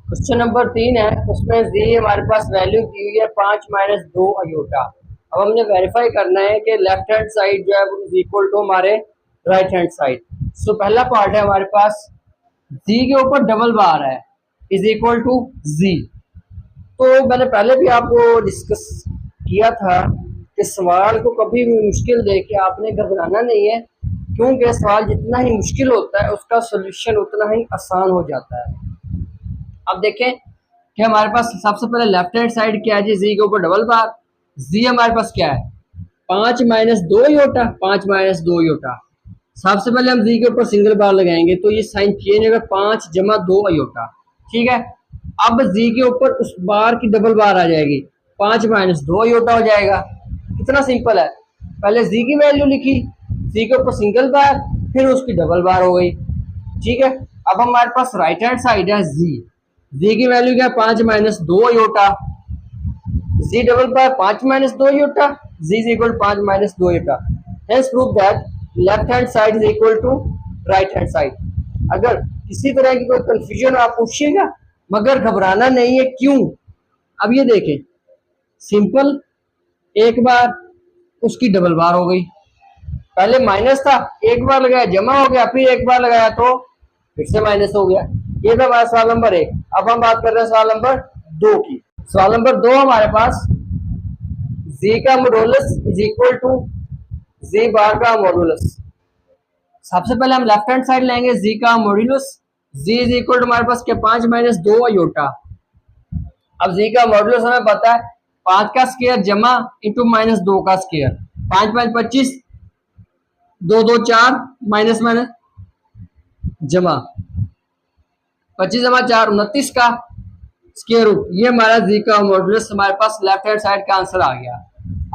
Question number 3 है। उसमें जी हमारे पास वैल्यू दी हुई है 5 माइनस 2 अयोटा। अब हमने वेरीफाई करना है कि लेफ्ट हैंड साइड जो है वो इज इक्वल टू हमारे राइट हैंड साइड। सो पहला पार्ट है हमारे पास जी के ऊपर डबल बार है इज इक्वल टू जी। तो मैंने पहले भी आपको डिस्कस किया था कि सवाल को कभी भी मुश्किल देख के आपने घबराना नहीं है, क्योंकि सवाल जितना ही मुश्किल होता है उसका सोल्यूशन उतना ही आसान हो जाता है। अब देखें कि हमारे पास सबसे पहले लेफ्ट हैंड साइड क्या है जी, जी के ऊपर डबल बार। जी हमारे पास क्या है 5 माइनस 2 योटा, 5 माइनस 2 योटा। सबसे पहले हम जी के ऊपर सिंगल बार लगाएंगे तो ये साइन चेंज होगा 5 जमा 2 अयोटा। ठीक है, अब जी के ऊपर उस बार की डबल बार आ जाएगी, 5 माइनस 2 अयोटा हो जाएगा। कितना सिंपल है, पहले जी की वैल्यू लिखी, जी के ऊपर सिंगल बार, फिर उसकी डबल बार हो गई। ठीक है, अब हमारे पास राइट हैंड साइड है जी, जी की वैल्यू क्या है 5 minus 2 iota. Z double bar 5 minus 2 iota, z is equal 5 minus 2 iota. Hence prove that left hand side is equal to right hand side. अगर किसी तरह की कोई कंफ्यूजन आप पूछिएगा, मगर घबराना नहीं है। क्यों? अब ये देखें, सिंपल, एक बार उसकी डबल बार हो गई, पहले माइनस था, एक बार लगाया जमा हो गया, फिर एक बार लगाया तो फिर से माइनस हो गया। ये था हमारा सवाल नंबर 1। अब हम बात कर रहे हैं सवाल नंबर 2 की। सवाल नंबर 2 हमारे पास जी का मॉडुलस इज इक्वल टू जी बार का मॉडुलस। सबसे पहले हम लेफ्ट हैंड साइड लेंगे, जी का modulus, ji is equal to हमारे पास क्या 5 माइनस 2 अयोटा। अब जी का मॉडुलस हमें पता है 5 का स्क्वायर जमा इंटू माइनस 2 का स्क्वायर, 5 5 25, 2 2 4, माइनस माइनस जमा 25 जमा 4 29 का स्क्वायर रूट। ये हमारा जी का मॉडुलस हमारे पास लेफ्ट हैंड साइड का आंसर आ गया।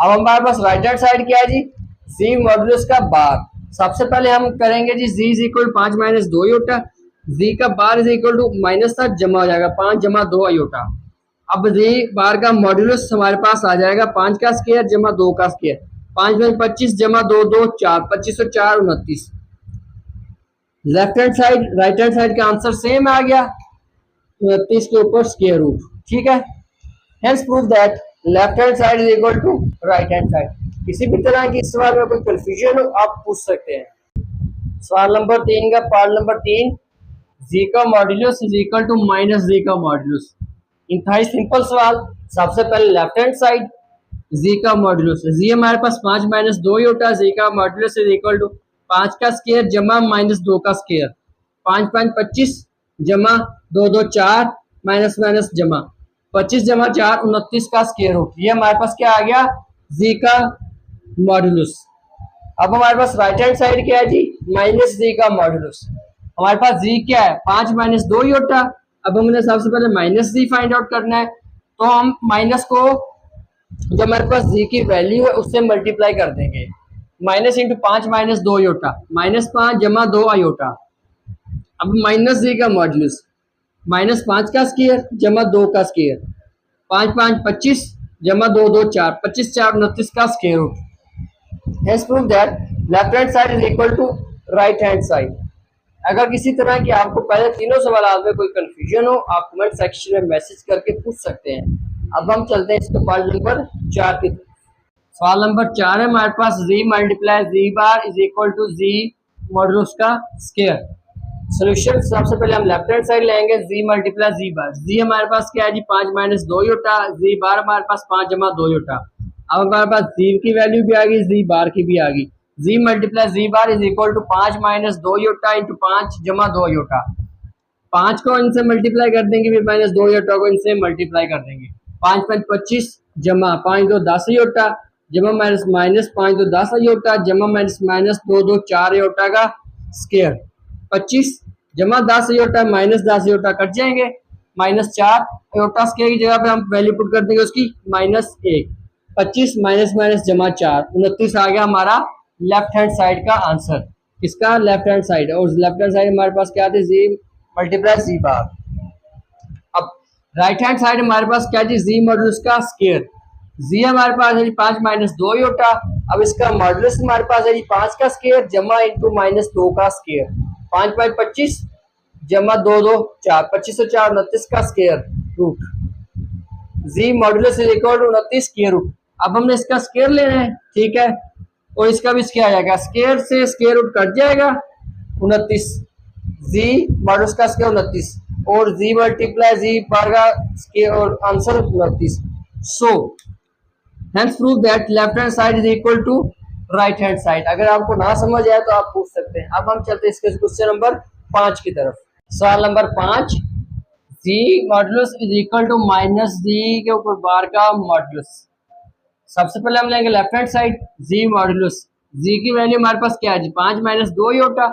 अब हमारे पास राइट हैंड साइड क्या है जी, जी मॉडुलस का बार। सबसे पहले हम करेंगे z, z is equal 5 minus 2 iota, z का bar is equal to minus था जमा हो जाएगा 5 जमा 2 अयोटा। अब जी बार का मॉडुलस हमारे पास आ जाएगा 5 का स्क्वायर जमा 2 का स्क्वायर, 5 में 25 जमा 2 2 4, 25 और 4 29। Left hand side right hand side का आंसर सेम आ गया, 29 के ऊपर स्क्वायर रूट। ठीक है, hence prove that left hand side is equal to right hand side. किसी भी तरह की इस सवाल में कोई कंफ्यूजन हो आप पूछ सकते हैं। सवाल नंबर 3 का पार्ट नंबर 3, जी का modulus is equal to minus Z का मॉड्यूलस। इंतहाई सिंपल सवाल। सबसे पहले लेफ्ट हैंड साइड जी का मॉड्यूलस, जी हमारे पास 5 माइनस 2 होता है, जी का मॉड्यूलस इज इक्वल टू 5 का स्क्वायर जमा माइनस 2 का स्क्वायर, 5 5 25 जमा 2 2 4, माइनस माइनस जमा 25 जमा 4 29 का स्क्वायर रूट। ये हमारे पास क्या आ गया, जी का मॉड्यूलस। अब हमारे पास राइट हैंड साइड क्या है जी, माइनस जी का मॉड्यूलस। हमारे पास जी क्या है 5 माइनस 2 होता। अब हमने सबसे पहले माइनस जी फाइंड आउट करना है, तो हम माइनस को जो हमारे पास जी की वैल्यू है उससे मल्टीप्लाई कर देंगे। Minus into 5 minus 2 iota, minus 5 जमा 2 अयोटा। अब माइनस जी का मॉड्यूलस, माइनस 5 का स्क्वायर जमा 2 का स्क्वायर, 5 5 25 जमा 2 2 4, 25 4 29 का square root. Hence prove that left hand side is equal to right hand side. अगर किसी तरह की आपको पहले तीनों सवाल में कोई कंफ्यूजन हो, आप कमेंट सेक्शन में मैसेज करके पूछ सकते हैं। अब हम चलते हैं इसके पार्ट नंबर 4 की तरफ। सवाल नंबर 4 है हमारे पास, Z multiply Z bar is equal to Z modulus का स्क्वायर। सोल्यूशन सबसे पहले हम लेफ्ट हैंड साइड लेंगे, जी मल्टीप्लाई जी बार। जी हमारे पास क्या है जी 5 माइनस 2 होता, जी बार हमारे पास 5 जमा 2 होता। अब हमारे पास जी की वैल्यू भी आ गई, जी बार की भी आ गई। Z multiply Z bar is equal to 5 minus 2 iota into 5 जमा 2 योटा। 5 को इनसे मल्टीप्लाई कर देंगे, फिर माइनस 2 योटा को इनसे मल्टीप्लाई कर देंगे। 5 5 25 जमा 5 2 10 योटा जमा माइनस माइनस 5 2 10 योटा जमा माइनस माइनस 2 2 4 योटा का स्क्वायर, 25 जमा 10 योटा माइनस 10 योटा कट जाएंगे, माइनस 4 योटा स्क्वायर की जगह पे हम वैल्यू पुट कर देंगे उसकी माइनस 1, 25 माइनस माइनस जमा 4 29 आ गया हमारा लेफ्ट हैंड साइड का आंसर। किसका? Left hand side. और लेफ्ट हैंड साइड हमारे पास क्या थे, जी मल्टीप्लाई जी बार। अब राइट हैंड साइड हमारे पास क्या जी, जी मॉडुलस का स्क्वायर। जी हमारे पास है 5 माइनस 2 होता। अब इसका मॉडुलस हमारे पास है 5 का स्क्वायर जमा इंटू माइनस 2 का स्क्वायर, 5 5 25 जमा 2 2 4, 25 और 4 29 का square root, z modulus is equal to 29 square root. अब हमने इसका स्क्वायर लेना है, ठीक है, और इसका भी स्क्वायर आ जाएगा, स्क्वायर से स्क्वायर रूट कट जाएगा 29, जी मॉडुलस का स्क्वायर 29 और जी मल्टीप्लाई जी बार का स्क्वायर और answer 29। So hence prove that left hand side is equal to right hand side. अगर आपको ना समझ आए तो आप पूछ सकते हैं। अब हम चलते हैं इसके क्वेश्चन नंबर 5 की तरफ। सवाल number 5, Z modulus is equal to minus Z के ऊपर बार का मॉडुलस। सबसे पहले हम लेंगे left hand side, Z modulus, Z की वैल्यू हमारे पास क्या है जी 5 माइनस 2 योटा,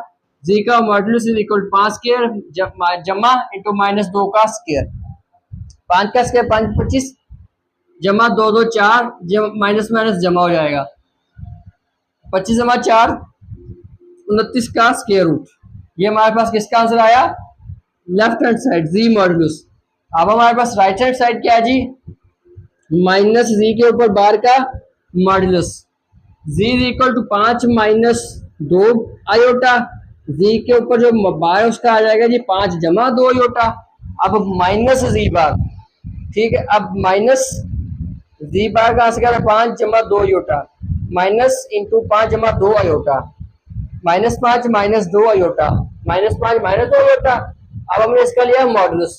जी का मॉडुलस इज इक्वल 5 स्क्वायर जमा इंटू माइनस 2 का स्क्वायर, 5 का स्क्वायर 5 25 जमा 2 2 4 माइनस माइनस जमा हो जाएगा, 25 जमा 4 29 का स्क्वायर रूट। ये हमारे पास किसका आंसर आया, left hand side Z modulus. अब हमारे पास राइट हैंड साइड क्या है जी, माइनस जी के ऊपर बार का modulus, ji is equal to 5 minus 2 iota, Z के ऊपर जो बार है उसका आ जाएगा जी 5 जमा 2 आयोटा। अब माइनस जी बार, ठीक है, अब माइनस जी बार का आंसर 5 जमा 2 आयोटा, माइनस इंटू 5 जमा 2 iota, minus 5 minus 2 iota, minus 5 minus 2 iota. अब हमने इसका लिया मॉडुलस,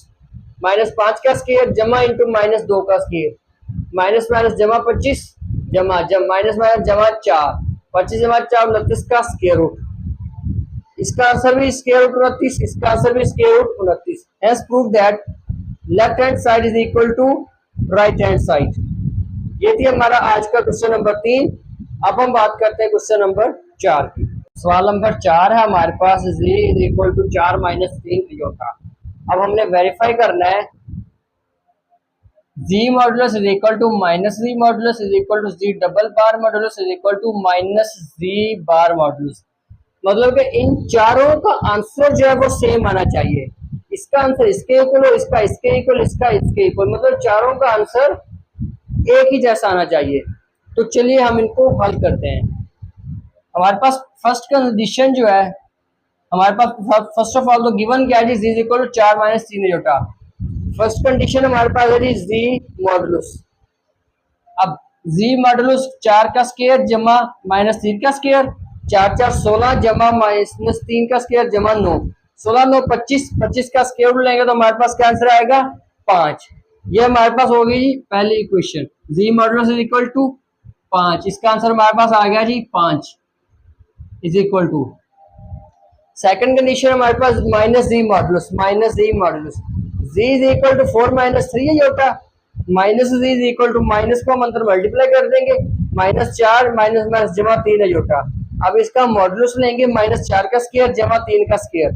माइनस 5 का स्क्वायर जमा इंटू माइनस 2 का स्क्वायर, माइनस माइनस जमा 25 जमा माइनस माइनस जमा 4, 25 जमा 4 29 का स्क्वायर रूट। इसका आंसर भी स्क्वायर रूट 29, इसका आंसर भी square root 29। Hence prove that left hand side is equal to right hand side. ये थी हमारा आज का क्वेश्चन नंबर 3। अब हम बात करते हैं क्वेश्चन नंबर 4 की। सवाल नंबर 4 है हमारे पास, Z is equal to 4 minus 3 iota. अब हमने वेरीफाई करना है Z modulus is equal to minus Z modulus is equal to Z double bar modulus is equal to minus Z bar modulus. मतलब कि इन चारों का आंसर जो है वो सेम आना चाहिए, इसका आंसर इसके इक्वल हो, इसका इसके इक्वल, इसका इसके इक्वल, मतलब चारों का आंसर एक ही जैसा आना चाहिए। तो चलिए हम इनको हल करते हैं। हमारे पास फर्स्ट कंडीशन जो है, हमारे पास फर्स्ट ऑफ ऑल तो गिवन क्या है Z is equal to 4 minus 3 iota. First condition हमारे पास है जी जी मॉडुलस। अब जी मॉडुलस 4 का स्क्वायर जमा माइनस 3 का स्क्वायर, 4 4 16 जमा माइनस 3 का स्क्वायर जमा 9, 16 9 25, 25 का स्क्वायर रूट लेंगे तो हमारे पास क्या आंसर आएगा 5। ये हमारे पास हो गई जी पहली equation, Z modulus is equal to 5, इसका आंसर हमारे पास आ गया Z 5 is equal to. Second condition हमारे पास minus Z modulus, minus Z modulus, ji is equal to 4 minus 3 iota, minus Z is equal to minus को हम अंदर मल्टीप्लाई कर देंगे, माइनस 4 माइनस माइनस जमा 3 योटा। अब इसका मॉडुलस लेंगे माइनस 4 का स्क्वायर जमा 3 का स्क्वायर,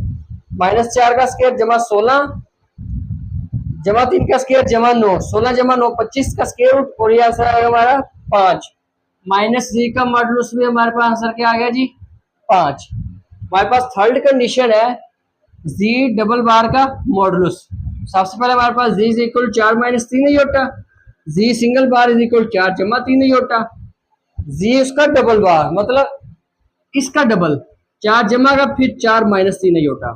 माइनस 4 का स्क्वायर जमा 16 जमा 3 का स्क्वायर जमा 9, 16 जमा 9 25 का स्क्वायर रूट, और ये आंसर आएगा हमारा 5। माइनस जी का मॉडुलस भी हमारे पास आंसर क्या आ गया जी 5। हमारे पास थर्ड कंडीशन है जी डबल बार का मॉडुलस। सबसे पहले हमारे पास Z is equal 4 minus 3 iota, Z single bar is equal 4 जमा 3 योटा, जी उसका डबल बार मतलब इसका डबल 4 जमा का फिर 4 माइनस 3 योटा।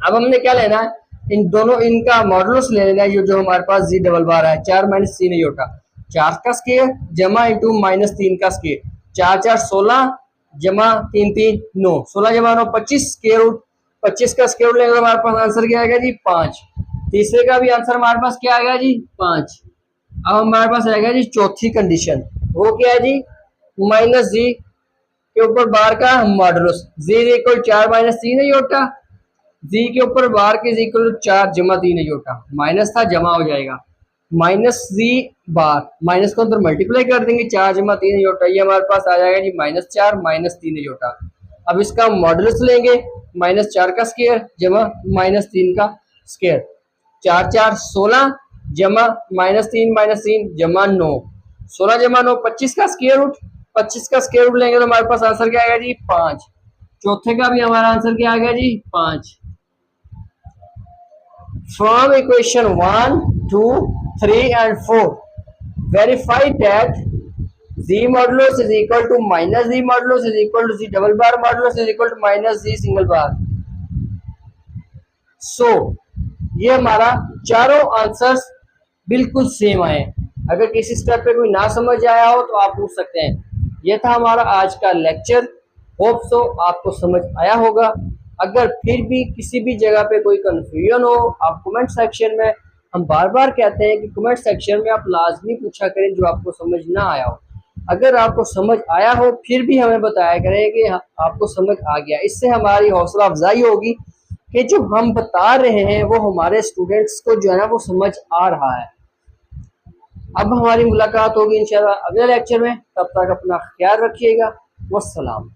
अब हमने क्या लेना है, इन दोनों इनका मॉडुलस ले लेना है। जो हमारे पास जी डबल बार है 4 माइनस 3 योटा, 4 का स्क्वायर जमा इंटू माइनस 3 का स्क्वायर, 4 4 16 जमा 3 3 9, 16 जमा 9 25 स्क्वायर रूट, 25 का स्क्वायर रूट लेंगे तो हमारे पास आंसर क्या आएगा जी 5। तीसरे का भी आंसर हमारे पास क्या आएगा जी 5। अब हमारे पास आएगा जी चौथी कंडीशन, वो क्या है जी माइनस जी के ऊपर बार का modulus, ji is equal 4 minus 3 iota, Z के ऊपर बार के इज इक्वल 4 जमा 3 योटा, माइनस था जमा हो जाएगा, माइनस जी बार माइनस को अंदर मल्टीप्लाई कर देंगे 4 जमा 3 योटा, ये हमारे पास आ जाएगा जी माइनस 4 माइनस 3 योटा। अब इसका मॉडुलस लेंगे माइनस 4 का स्क्वायर जमा माइनस 3 का स्क्वायर, 4 4 16 जमा माइनस 3 जमा 9, 16 जमा 9 25 का स्क्वायर रूट, 25 का स्क्वायर रूट लेंगे तो हमारे पास आंसर क्या आएगा जी 5। चौथे का भी हमारा आंसर क्या आ गया Z 5। From equation 1, 2, 3 and 4, verify that z modulus is equal to minus z modulus is equal to z double bar modulus is equal to minus z single bar. सो ये हमारा चारों आंसर्स बिल्कुल सेम आए। अगर किसी step पे कोई ना समझ आया हो तो आप पूछ सकते हैं। ये था हमारा आज का लेक्चर। होप सो आपको समझ आया होगा। अगर फिर भी किसी भी जगह पे कोई कंफ्यूजन हो, आप कमेंट सेक्शन में, हम बार बार कहते हैं कि कमेंट सेक्शन में आप लाजमी पूछा करें जो आपको समझ ना आया हो। अगर आपको समझ आया हो फिर भी हमें बताया करें कि आपको समझ आ गया। इससे हमारी हौसला अफजाई होगी कि जो हम बता रहे हैं वो हमारे स्टूडेंट्स को जो है ना वो समझ आ रहा है। अब हमारी मुलाकात होगी इंशाल्लाह अगले लेक्चर में। तब तक अपना ख्याल रखिएगा। वस्सलाम।